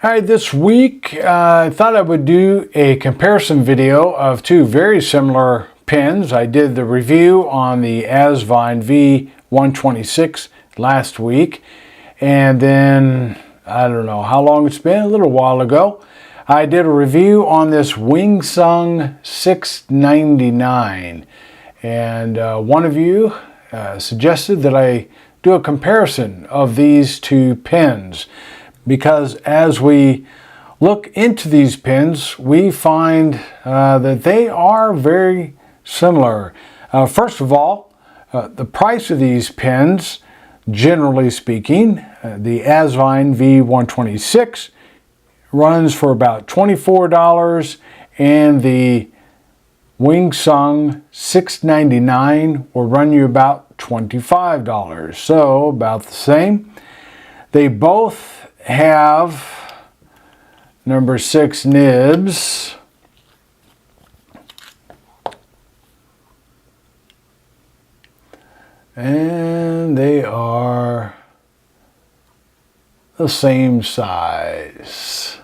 All right, this week I thought I would do a comparison video of two very similar pens. I did the review on the Asvine V126 last week, and then I don't know how long it's been, a little while ago, I did a review on this Wingsung 699, and one of you suggested that I do a comparison of these two pens, because as we look into these pens, we find that they are very similar. First of all, the price of these pens, generally speaking, the Asvine V126 runs for about $24, and the Wingsung 699 will run you about $25, so about the same. They both have number 6 nibs, and they are the same size.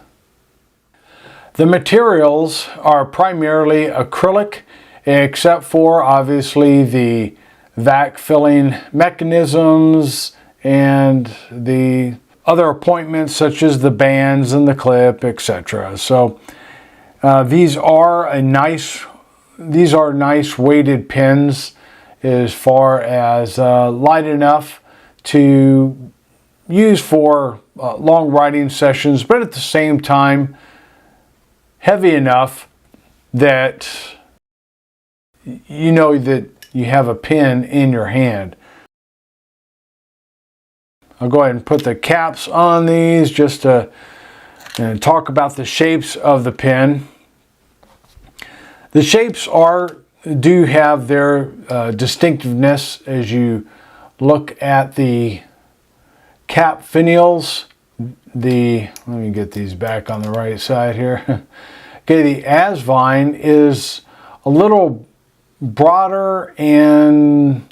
The materials are primarily acrylic, except for obviously the vac filling mechanisms and the other appointments such as the bands and the clip, etc. So these are nice weighted pens, as far as light enough to use for long writing sessions, but at the same time heavy enough that you know that you have a pen in your hand. I'll go ahead and put the caps on these just to talk about the shapes of the pen. The shapes do have their distinctiveness as you look at the cap finials. Let me get these back on the right side here. Okay, the Asvine is a little broader and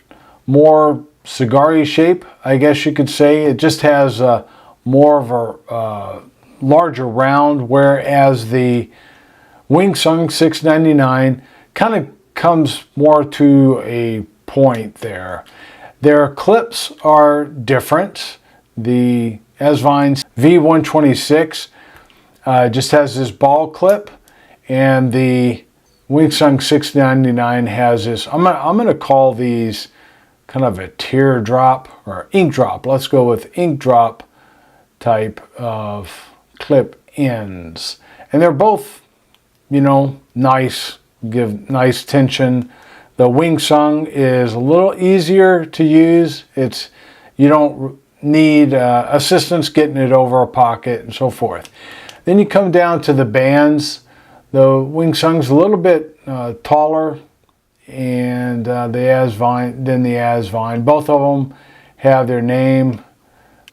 more cigar-y shape, I guess you could say. It just has more of a larger round, whereas the Wingsung 699 kind of comes more to a point there. Their clips are different. The Asvine V126 just has this ball clip, and the Wingsung 699 has this, I'm gonna call these kind of a teardrop or ink drop. Let's go with ink drop type of clip ends. And they're both, nice, give nice tension. The Wingsung is a little easier to use. You don't need assistance getting it over a pocket and so forth. Then you come down to the bands. The Wingsung's a little bit taller, and the Asvine. Both of them have their name,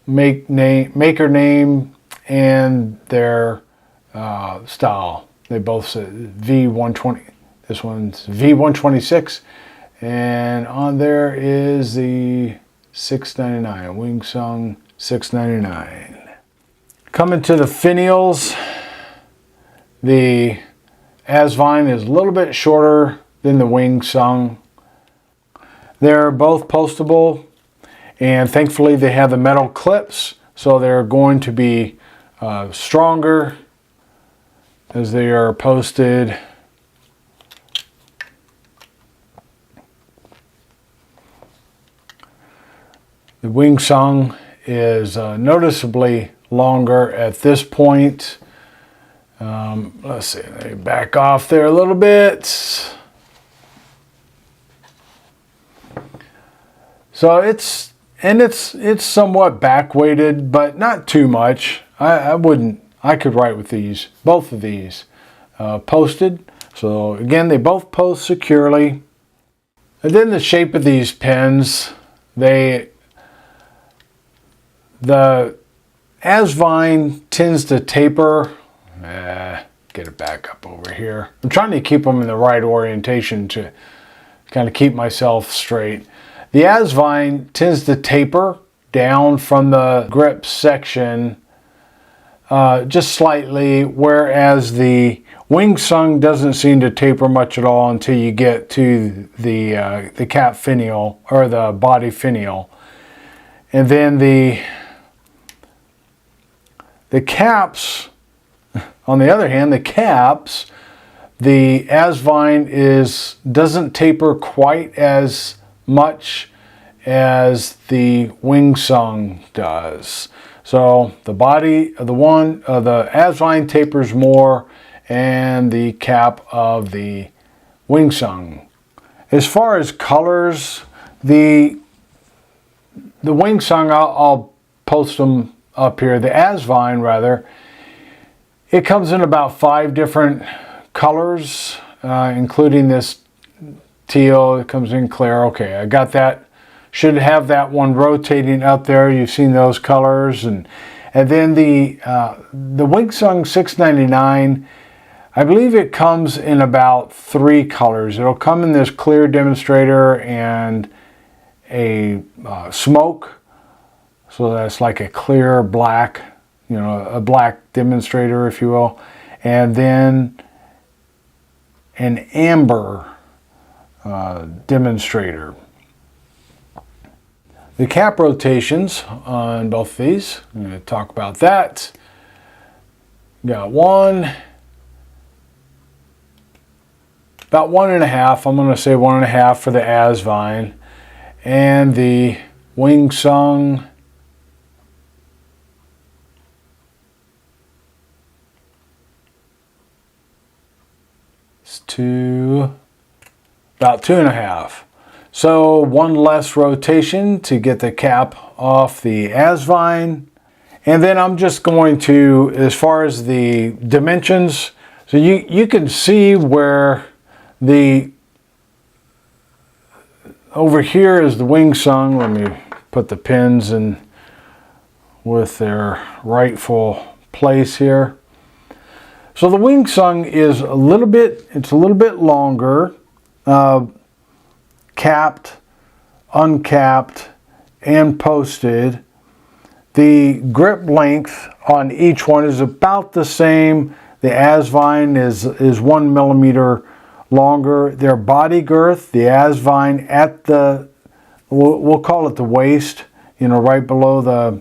maker name, and their style. They both say V120. This one's V126, and on there is the 699, Wingsung 699. Coming to the finials, the Asvine is a little bit shorter than the Wingsung. They're both postable, and thankfully they have the metal clips, so they're going to be stronger as they are posted. The Wingsung is noticeably longer at this point. Let's see, let me back off there a little bit. So it's somewhat back weighted, but not too much. I could write with these, both of these, posted. So again, they both post securely. And then the shape of these pens, the Asvine tends to taper. Get it back up over here. I'm trying to keep them in the right orientation to kind of keep myself straight. The Asvine tends to taper down from the grip section just slightly, whereas the wing sung doesn't seem to taper much at all until you get to the cap finial, or the body finial. And then the caps, on the other hand, the Asvine doesn't taper quite as much as the wing sung does. So the body of the Asvine tapers more, and the cap of the wing sung. As far as colors, the wing sung, I'll post them up here. The Asvine, rather, it comes in about 5 different colors, including this teal. It comes in clear. Okay, I got that. Should have that one rotating up there. You've seen those colors, and then the wing sung 699. I believe it comes in about 3 colors. It'll come in this clear demonstrator and a smoke, so that's like a clear black, a black demonstrator, if you will, and then an amber demonstrator. The cap rotations on both of these, I'm going to talk about that. Got one, about 1.5. I'm going to say 1.5 for the Asvine, and the wing sung is about 2.5. So one less rotation to get the cap off the Asvine. And then I'm just going to, as far as the dimensions, so you can see where over here is the wing sung. Let me put the pins in with their rightful place here. So the wing sung is a little bit longer, capped, uncapped, and posted. The grip length on each one is about the same. The Asvine is 1 millimeter longer. Their body girth, the Asvine at the, we'll call it the waist, right below the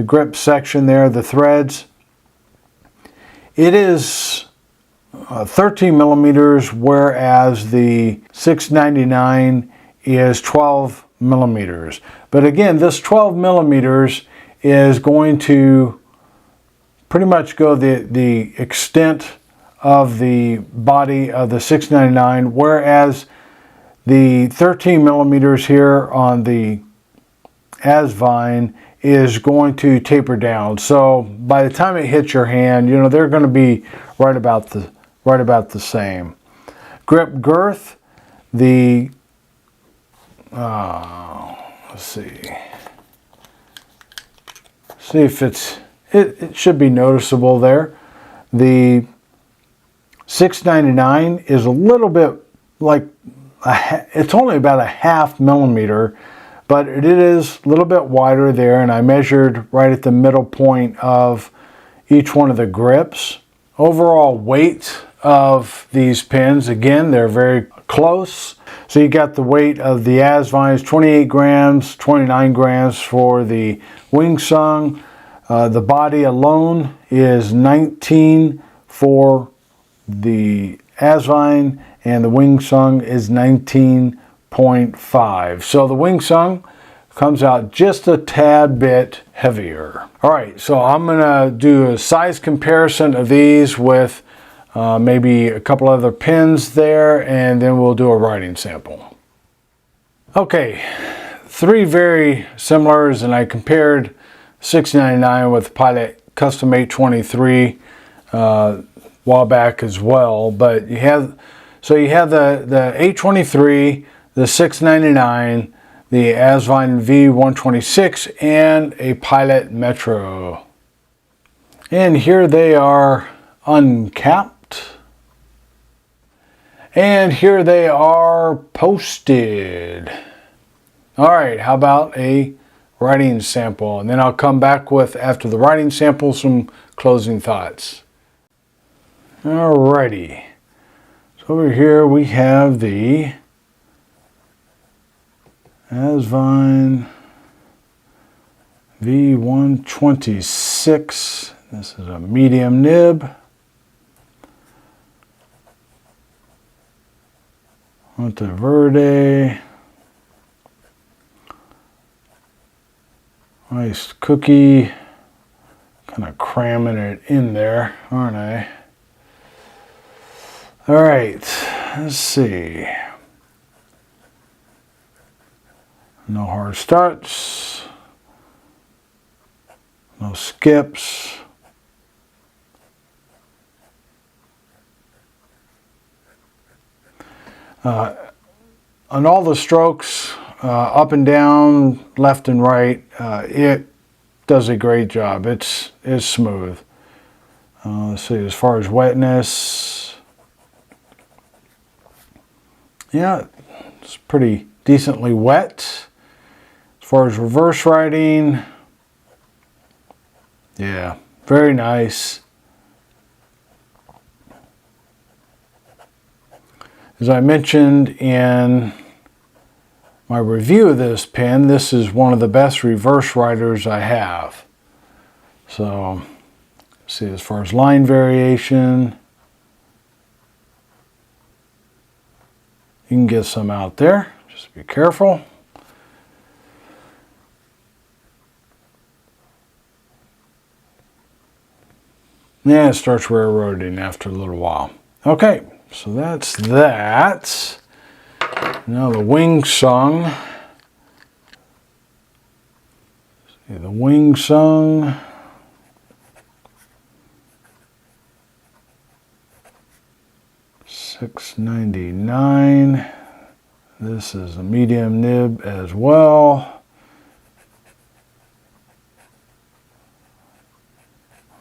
grip section there, the threads, it is 13 millimeters, whereas the 699 is 12 millimeters. But again, this 12 millimeters is going to pretty much go the extent of the body of the 699, whereas the 13 millimeters here on the Asvine is going to taper down. So by the time it hits your hand, they're going to be right about the same. Grip girth, let's see if it should be noticeable there. The 699 is a little bit like it's only about a 0.5 millimeter, but it is a little bit wider there, and I measured right at the middle point of each one of the grips. Overall weight of these pins, again, they're very close. So you got the weight of the Asvines, 28 grams, 29 grams for the wing sung. The body alone is 19 for the Asvine, and the wing sung is 19.5. So the wing sung comes out just a tad bit heavier. All right, so I'm gonna do a size comparison of these with maybe a couple other pins there, and then we'll do a writing sample. Okay, 3 very similars, and I compared 699 with Pilot Custom 823 while back as well. But you have the 823, the 699, the Asvine V126, and a Pilot Metro. And here they are uncapped. And here they are posted. All right, how about a writing sample, and then I'll come back with, after the writing sample, some closing thoughts. Alrighty. So over here we have the Asvine V126. This is a medium nib. Monteverde. Nice cookie. Kind of cramming it in there, aren't I? All right, let's see. No hard starts. No skips. On all the strokes, up and down, left and right, it does a great job. It's smooth. Let's see, as far as wetness, yeah, it's pretty decently wet. As far as reverse writing, yeah, very nice. As I mentioned in my review of this pen, this is one of the best reverse writers I have. So, see, as far as line variation, you can get some out there. Just be careful. Yeah, it starts railroading after a little while. Okay, so that's that. Now the Wing Sung. See, the Wing Sung. $6.99. This is a medium nib as well.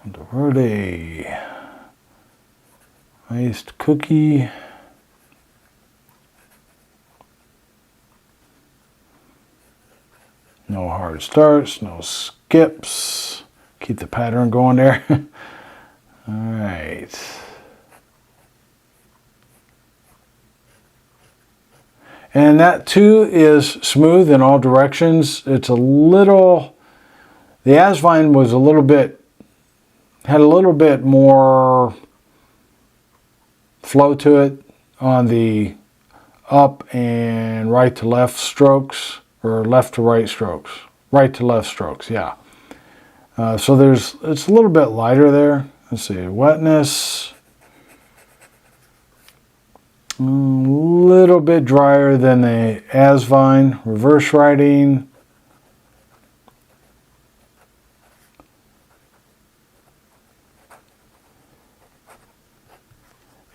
Monteverde. Iced cookie. No hard starts, no skips. Keep the pattern going there. All right. And that too is smooth in all directions. It's a little, the Asvine was a little bit, had a little bit more flow to it on the up and right to left strokes, or left to right strokes. Right to left strokes, yeah. So it's a little bit lighter there. Let's see, wetness. A little bit drier than the Asvine. Reverse writing.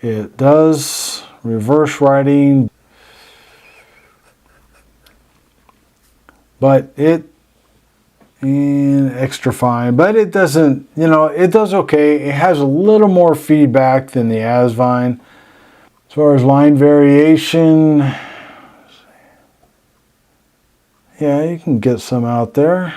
It does reverse writing, but it extra fine, but it doesn't, it does okay. It has a little more feedback than the Asvine. As far as line variation, yeah, you can get some out there.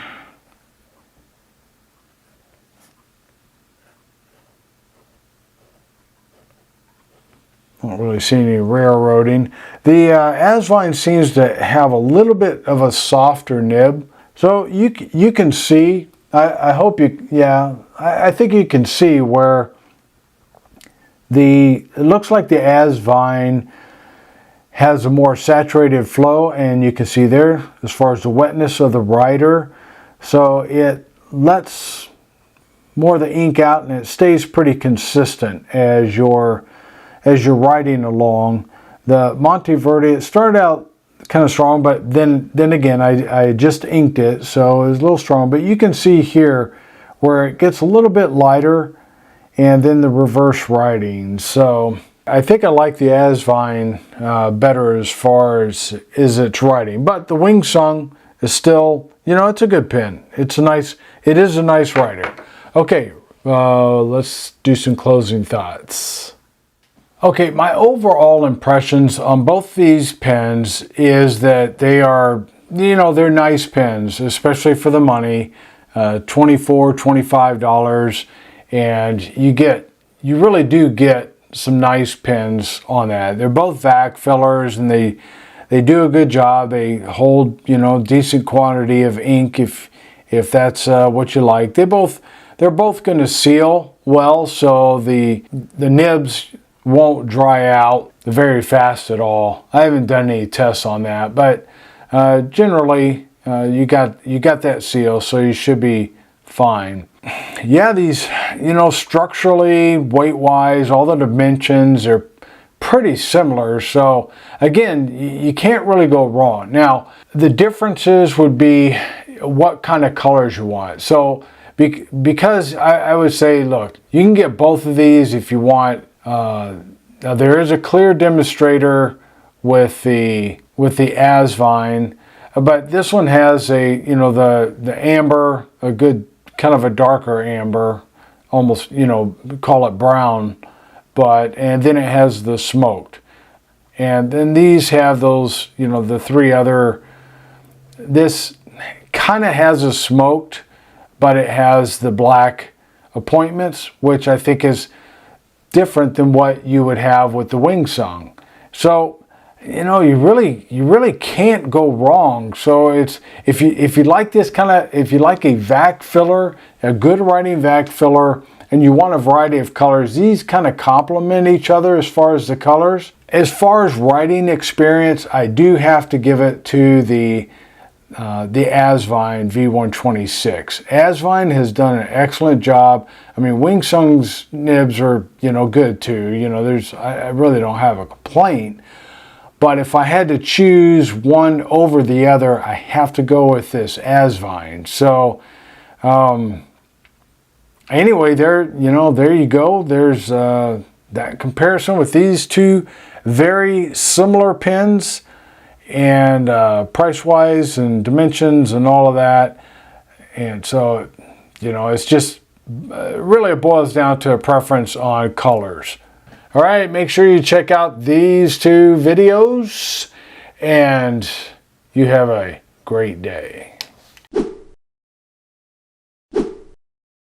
Don't really see any railroading. The Asvine seems to have a little bit of a softer nib. So you can see, I hope you, yeah, I think you can see where it looks like the Asvine has a more saturated flow, and you can see there as far as the wetness of the writer. So it lets more of the ink out, and it stays pretty consistent as you're writing along. The Monteverde, it started out kind of strong, but then again, I just inked it, so it was a little strong. But you can see here where it gets a little bit lighter, and then the reverse writing. So I think I like the Asvine better as far as its writing. But the Wing Sung is still, it's a good pen. It is a nice writer. Okay, let's do some closing thoughts. Okay, my overall impressions on both these pens is that they are you know, they're nice pens, especially for the money, $24, $25, and you really do get some nice pens on that. They're both vac fillers, and they do a good job. They hold, you know, decent quantity of ink if that's what you like. They're both going to seal well, so the nibs won't dry out very fast at all. I haven't done any tests on that, but generally you got that seal, so you should be fine. Yeah, these, you know, structurally, weight-wise, all the dimensions are pretty similar. So again, you can't really go wrong. Now, the differences would be what kind of colors you want. So because I would say, look, you can get both of these if you want. Now there is a clear demonstrator with the Asvine, but this one has a, you know, the amber, a good kind of a darker amber, almost, you know, call it brown, and then it has the smoked. And then these have those, you know, the three other, this kind of has a smoked, but it has the black appointments, which I think is different than what you would have with the Wing Sung. So, you know, you really can't go wrong. So it's, if you like this kind of, if you like a vac filler, a good writing vac filler, and you want a variety of colors, these kind of complement each other as far as the colors. As far as writing experience, I do have to give it to the Asvine V126. Asvine has done an excellent job. I mean, Wing Sung's nibs are, you know, good too. You know, I really don't have a complaint. But if I had to choose one over the other, I have to go with this Asvine. So, anyway, there you go. There's that comparison with these two very similar pens, and price-wise and dimensions and all of that. And so, you know, it's just really, it boils down to a preference on colors. All right, make sure you check out these two videos, and you have a great day.